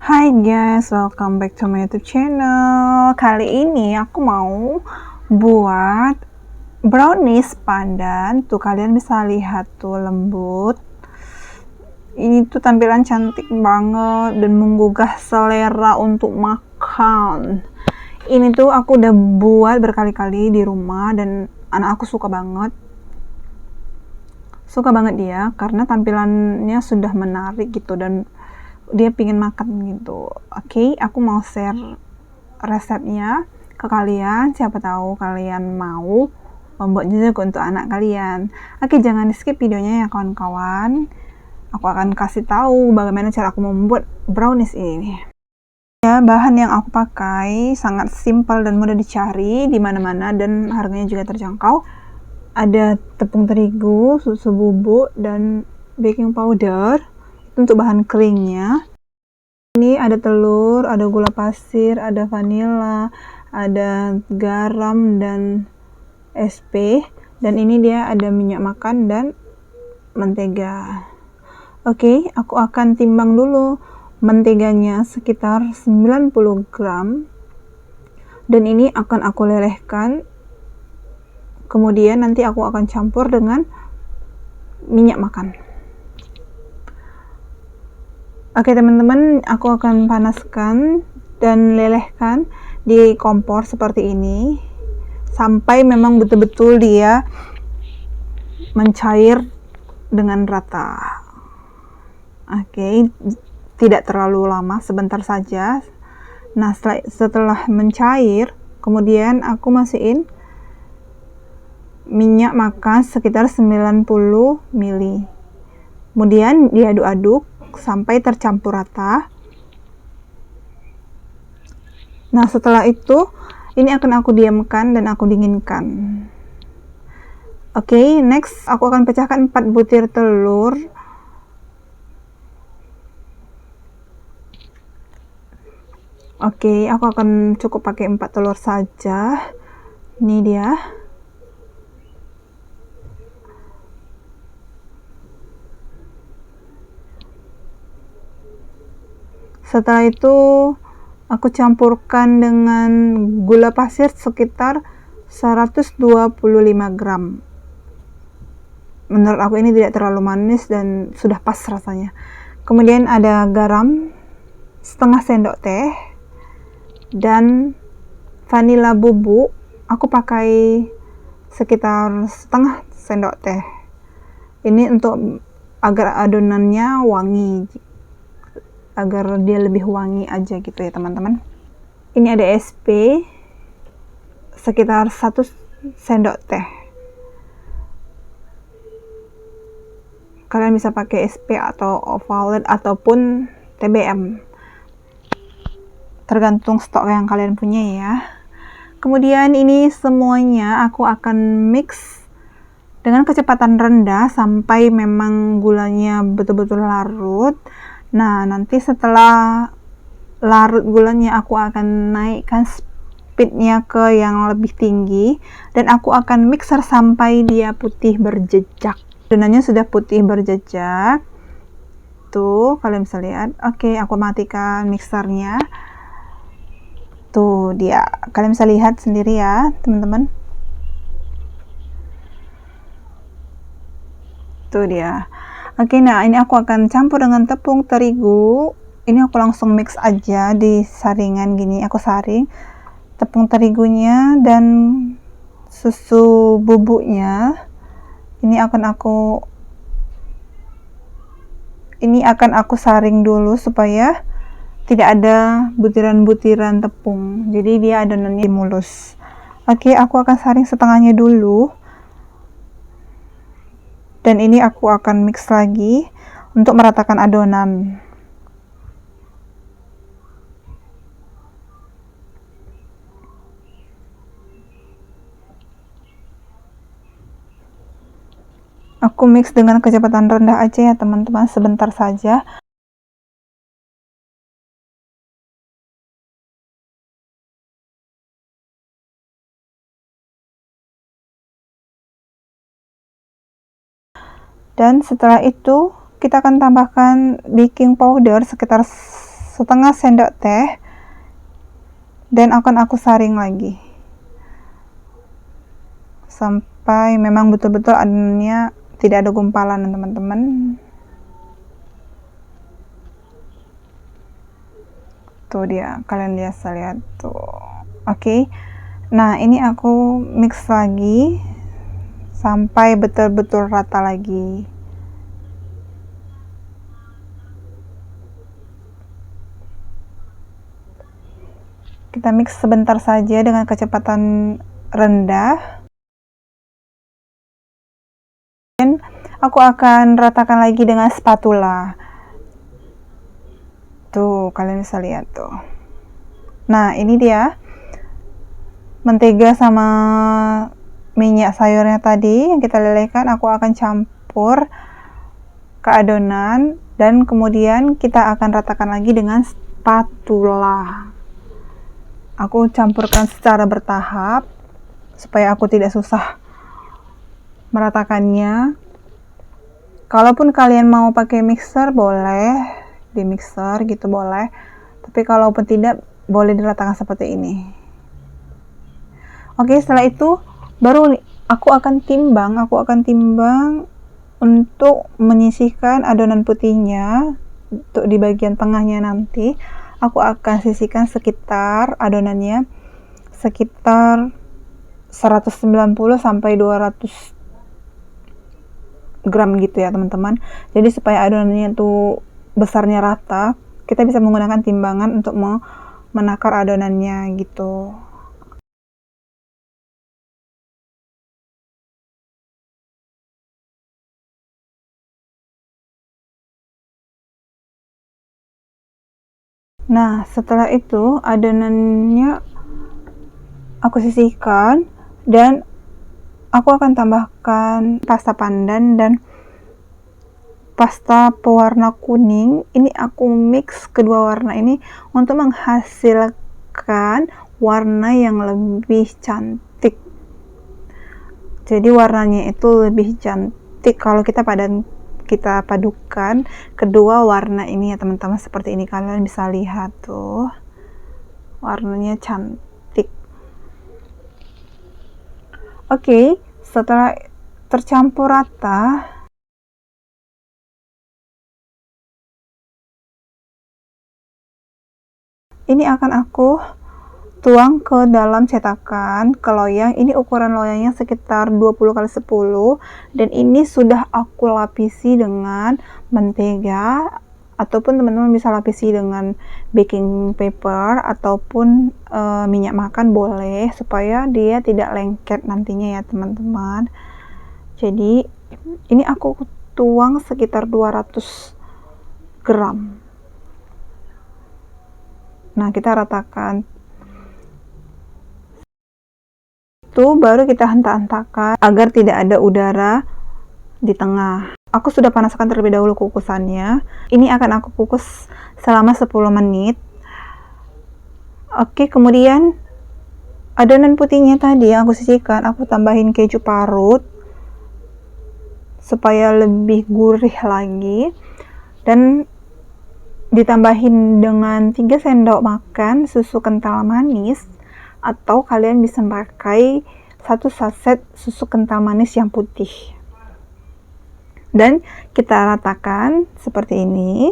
Hai guys, welcome back to my YouTube channel. Kali ini aku mau buat brownies pandan. Tuh kalian bisa lihat tuh lembut. Ini tuh tampilan cantik banget dan menggugah selera untuk makan. Ini tuh aku udah buat berkali-kali di rumah dan anak aku suka banget. Suka banget dia karena tampilannya sudah menarik gitu dan dia pingin makan gitu. Oke, aku mau share resepnya ke kalian. Siapa tahu kalian mau membuatnya juga untuk anak kalian. Oke, jangan di skip videonya ya kawan-kawan. Aku akan kasih tahu bagaimana cara aku membuat brownies ini. Ya, bahan yang aku pakai sangat simpel dan mudah dicari di mana-mana dan harganya juga terjangkau. Ada tepung terigu, susu bubuk, dan baking powder untuk bahan keringnya. Ini ada telur, ada gula pasir, ada vanila, ada garam dan SP, dan ini dia ada minyak makan dan mentega. Oke, aku akan timbang dulu menteganya sekitar 90 gram, dan ini akan aku lelehkan. Kemudian nanti aku akan campur dengan minyak makan. Oke teman-teman, aku akan panaskan dan lelehkan di kompor seperti ini sampai memang betul-betul dia mencair dengan rata. Oke, tidak terlalu lama, sebentar saja. Nah, setelah mencair, kemudian aku masukin minyak makan sekitar 90 ml. Kemudian diaduk-aduk sampai tercampur rata. Nah, setelah itu ini akan aku diamkan dan aku dinginkan. Oke, next aku akan pecahkan 4 butir telur. Oke, aku akan cukup pakai 4 telur saja. Ini dia. Setelah itu aku campurkan dengan gula pasir sekitar 125 gram. Menurut aku ini tidak terlalu manis dan sudah pas rasanya. Kemudian ada garam setengah sendok teh dan vanila bubuk. Aku pakai sekitar setengah sendok teh. Ini untuk agar adonannya wangi, agar dia lebih wangi aja gitu ya teman-teman. Ini ada SP sekitar 1 sendok teh. Kalian bisa pakai SP atau Ovaltine ataupun TBM, tergantung stok yang kalian punya ya. Kemudian ini semuanya aku akan mix dengan kecepatan rendah sampai memang gulanya betul-betul larut. Nah, nanti setelah larut gulanya aku akan naikkan speednya ke yang lebih tinggi dan aku akan mixer sampai dia putih berjejak. Adonannya sudah putih berjejak tuh, kalian bisa lihat. Oke, aku matikan mixernya. Tuh dia, kalian bisa lihat sendiri ya teman-teman. Tuh dia. Oke, nah ini aku akan campur dengan tepung terigu. Ini aku langsung mix aja di saringan gini. Aku saring tepung terigunya dan susu bubuknya. Ini akan aku saring dulu supaya tidak ada butiran-butiran tepung. Jadi dia adonannya mulus. Oke, aku akan saring setengahnya dulu. Dan ini aku akan mix lagi untuk meratakan adonan. Aku mix dengan kecepatan rendah aja ya teman-teman, sebentar saja. Dan setelah itu kita akan tambahkan baking powder sekitar setengah sendok teh dan akan aku saring lagi sampai memang betul-betul adonannya tidak ada gumpalan teman-teman. Tuh dia, kalian biasa lihat tuh. Oke. Nah, ini aku mix lagi sampai betul-betul rata lagi. Kita mix sebentar saja dengan kecepatan rendah. Dan aku akan ratakan lagi dengan spatula. Tuh, kalian bisa lihat tuh. Nah, ini dia mentega sama minyak sayurnya tadi yang kita lelehkan. Aku akan campur ke adonan dan kemudian kita akan ratakan lagi dengan spatula. Aku campurkan secara bertahap supaya aku tidak susah meratakannya. Kalaupun kalian mau pakai mixer boleh, di mixer gitu boleh, tapi kalaupun tidak boleh diratakan seperti ini. Oke, setelah itu baru aku akan timbang untuk menyisihkan adonan putihnya. Untuk di bagian tengahnya nanti aku akan sisihkan sekitar adonannya sekitar 190 sampai 200 gram gitu ya teman-teman. Jadi supaya adonannya tuh besarnya rata, kita bisa menggunakan timbangan untuk menakar adonannya gitu. Nah, setelah itu adonannya aku sisihkan dan aku akan tambahkan pasta pandan dan pasta pewarna kuning. Ini aku mix kedua warna ini untuk menghasilkan warna yang lebih cantik. Jadi warnanya itu lebih cantik kalau kita padukan kedua warna ini ya teman-teman. Seperti ini, kalian bisa lihat tuh warnanya cantik. Oke, setelah tercampur rata, ini akan aku tuang ke dalam cetakan ke loyang. Ini ukuran loyangnya sekitar 20x10 dan ini sudah aku lapisi dengan mentega, ataupun teman-teman bisa lapisi dengan baking paper ataupun minyak makan boleh, supaya dia tidak lengket nantinya ya teman-teman. Jadi ini aku tuang sekitar 200 gram. Nah, kita ratakan itu, baru kita hentak-hentakan agar tidak ada udara di tengah. Aku sudah panaskan terlebih dahulu kukusannya. Ini akan aku kukus selama 10 menit. Oke, kemudian adonan putihnya tadi yang aku sisihkan, aku tambahin keju parut supaya lebih gurih lagi, dan ditambahin dengan 3 sendok makan susu kental manis, atau kalian bisa pakai 1 saset susu kental manis yang putih. Dan kita ratakan seperti ini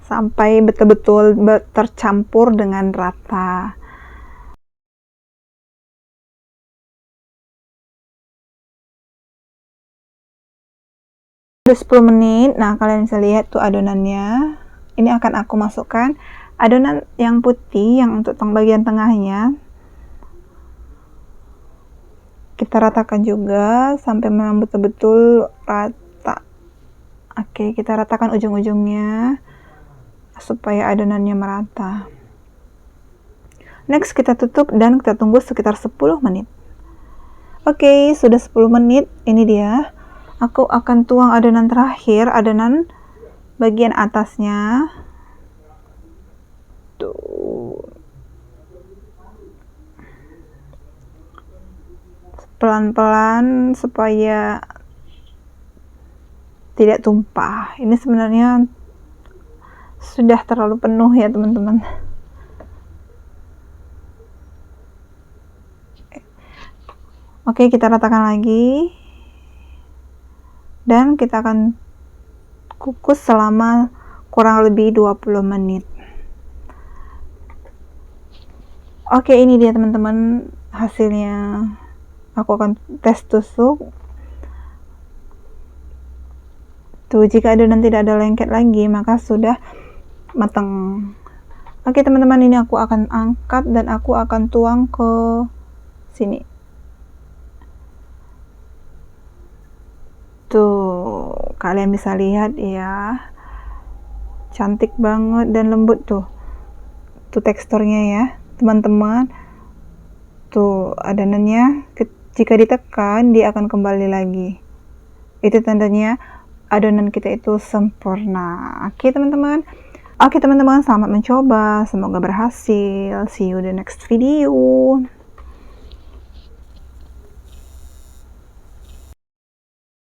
sampai betul-betul tercampur dengan rata. Udah 10 menit. Nah, kalian bisa lihat tuh adonannya. Ini akan aku masukkan adonan yang putih yang untuk bagian tengahnya. Kita ratakan juga sampai memang betul-betul rata. Oke, kita ratakan ujung-ujungnya supaya adonannya merata. Next, kita tutup dan kita tunggu sekitar 10 menit. Oke, sudah 10 menit. Ini dia. Aku akan tuang adonan terakhir, adonan bagian atasnya. Tuh. Pelan-pelan supaya tidak tumpah. Ini sebenarnya sudah terlalu penuh ya teman-teman. Oke, kita ratakan lagi dan kita akan kukus selama kurang lebih 20 menit. Oke, ini dia teman-teman hasilnya. Aku akan tes tusuk. Tuh, jika adonan tidak ada lengket lagi, maka sudah matang. Oke teman-teman, ini aku akan angkat dan aku akan tuang ke sini. Tuh, kalian bisa lihat ya, cantik banget dan lembut tuh teksturnya ya teman-teman. Tuh adonannya, jika ditekan dia akan kembali lagi, itu tandanya adonan kita itu sempurna. Oke teman-teman, selamat mencoba, semoga berhasil. See you the next video.